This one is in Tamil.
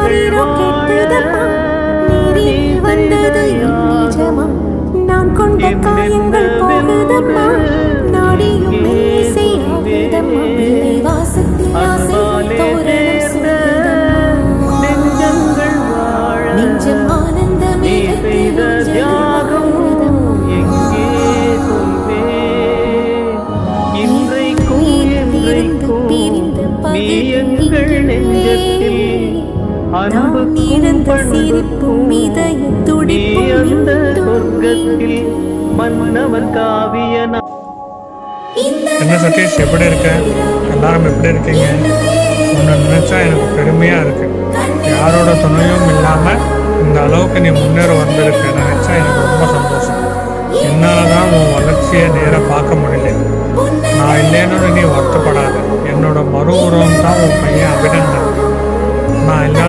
உயிரோ கெட்டதம்மா, நீரில் வந்தது நிஜமா, நான் கொண்ட காயங்கள் போகுதம்மா, நாடியும் செய்யாதம்மா, பிள்ளை வாசத்தில் ஆசை தோரணம் சூடுதம்மா, நெஞ்சம் ஆனந்தமே தியாகம் எங்கே நீ எங்கள் நெஞ்சத்தில் அன்புக்கும் பண்புக்கும் நீ அந்த சொர்க்கத்தில் மன்னவன் காவியனா. என்ன சதீஷ், எப்படி இருக்க? எல்லாரும் எப்படி இருக்கீங்க? உன்னை நினைச்சா எனக்கு பெருமையா இருக்கு. யாரோட துணையும் இல்லாம இந்த அளவுக்கு நீ முன்னேற வந்திருக்க நினைச்சா எனக்கு ரொம்ப சந்தோஷம். என்னாலதான் உன் வளர்ச்சியை நேராக பார்க்க முடியல. நான் இல்லைன்னு நீ வருத்தப்படாத. என்னோட மறு உருவம் தான் உன் பையன் அபிநந்தன். நான்